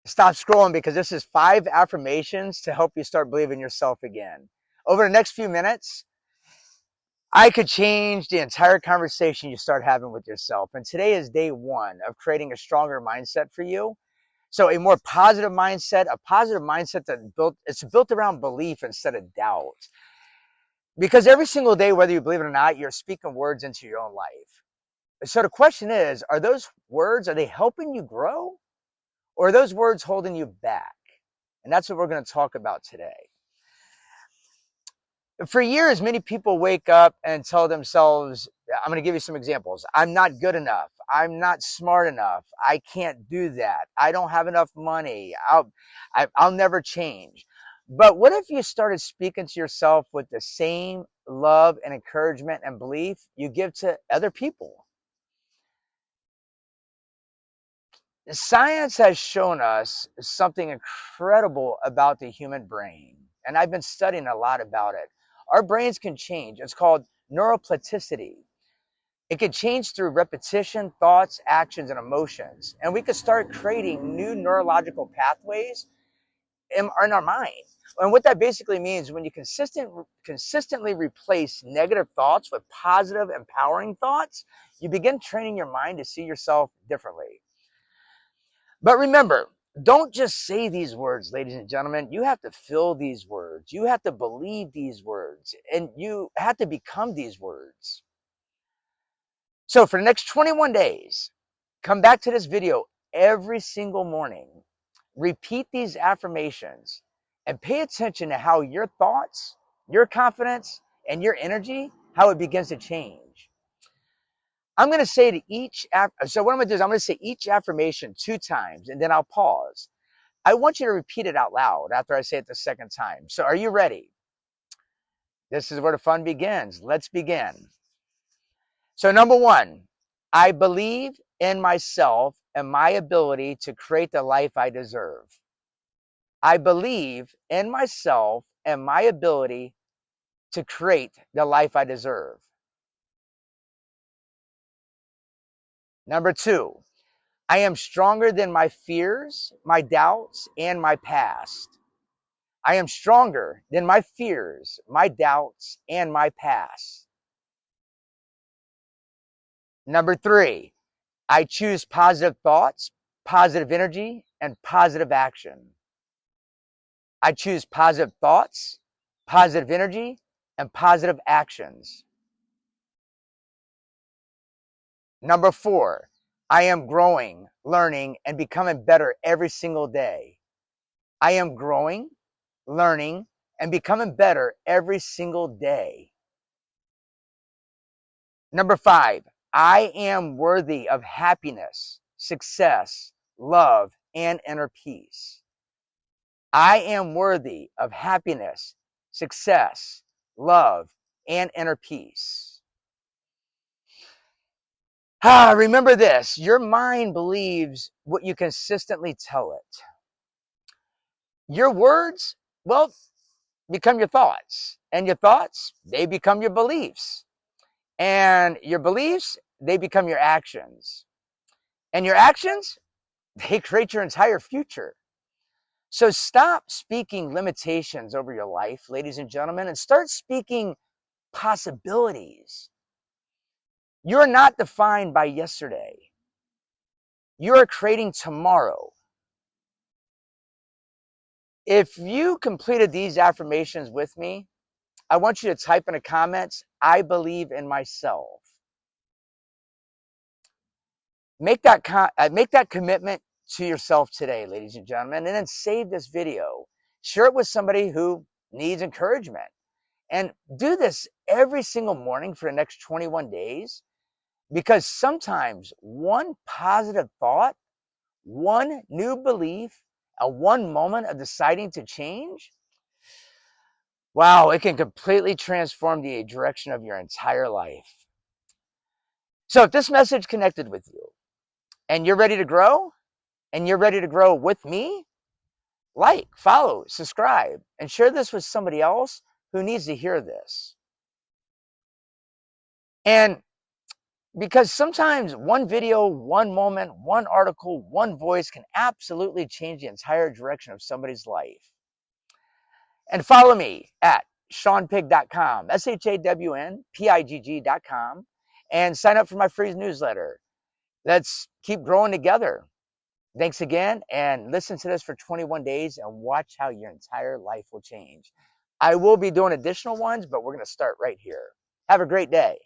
Stop scrolling because this is 5 affirmations to help you start believing yourself again. Over the next few minutes, I could change the entire conversation you start having with yourself. And today is day 1 of creating a stronger mindset for you. So a more positive mindset, a positive mindset it's built around belief instead of doubt. Because every single day, whether you believe it or not, you're speaking words into your own life. So the question is, are those words, are they helping you grow? Or are those words holding you back? And that's what we're going to talk about today. For years, many people wake up and tell themselves, I'm going to give you some examples. I'm not good enough. I'm not smart enough. I can't do that. I don't have enough money. I'll never change. But what if you started speaking to yourself with the same love and encouragement and belief you give to other people? Science has shown us something incredible about the human brain, and I've been studying a lot about it. Our brains can change. It's called neuroplasticity. It can change through repetition, thoughts, actions, and emotions. And we could start creating new neurological pathways in our mind. And what that basically means, when you consistently replace negative thoughts with positive, empowering thoughts, you begin training your mind to see yourself differently. But remember, don't just say these words, ladies and gentlemen. You have to feel these words. You have to believe these words. And you have to become these words. So for the next 21 days, come back to this video every single morning. Repeat these affirmations and pay attention to how your thoughts, your confidence, and your energy, how it begins to change. I'm going to say to so what I'm going to do is I'm going to say each affirmation 2 times, and then I'll pause. I want you to repeat it out loud after I say it the second time. So are you ready? This is where the fun begins. Let's begin. So number 1, I believe in myself and my ability to create the life I deserve. I believe in myself and my ability to create the life I deserve. Number 2, I am stronger than my fears, my doubts, and my past. I am stronger than my fears, my doubts, and my past. Number 3, I choose positive thoughts, positive energy, and positive action. I choose positive thoughts, positive energy, and positive actions. Number 4, I am growing, learning, and becoming better every single day. I am growing, learning, and becoming better every single day. Number 5, I am worthy of happiness, success, love, and inner peace. I am worthy of happiness, success, love, and inner peace. Remember this, your mind believes what you consistently tell it. Your words, well, become your thoughts. And your thoughts, they become your beliefs. And your beliefs, they become your actions. And your actions, they create your entire future. So stop speaking limitations over your life, ladies and gentlemen, and start speaking possibilities. You're not defined by yesterday. You are creating tomorrow. If you completed these affirmations with me, I want you to type in the comments, I believe in myself. Make that commitment to yourself today, ladies and gentlemen, and then save this video. Share it with somebody who needs encouragement. And do this every single morning for the next 21 days, because sometimes one positive thought, one new belief, and one moment of deciding to change, wow, it can completely transform the direction of your entire life. So if this message connected with you and you're ready to grow, and you're ready to grow with me, like, follow, subscribe, and share this with somebody else who needs to hear this. And Because sometimes one video, one moment, one article, one voice can absolutely change the entire direction of somebody's life. And follow me at ShawnPigg.com, ShawnPigg.com, and sign up for my free newsletter. Let's keep growing together. Thanks again, and listen to this for 21 days and watch how your entire life will change. I will be doing additional ones, but we're going to start right here. Have a great day.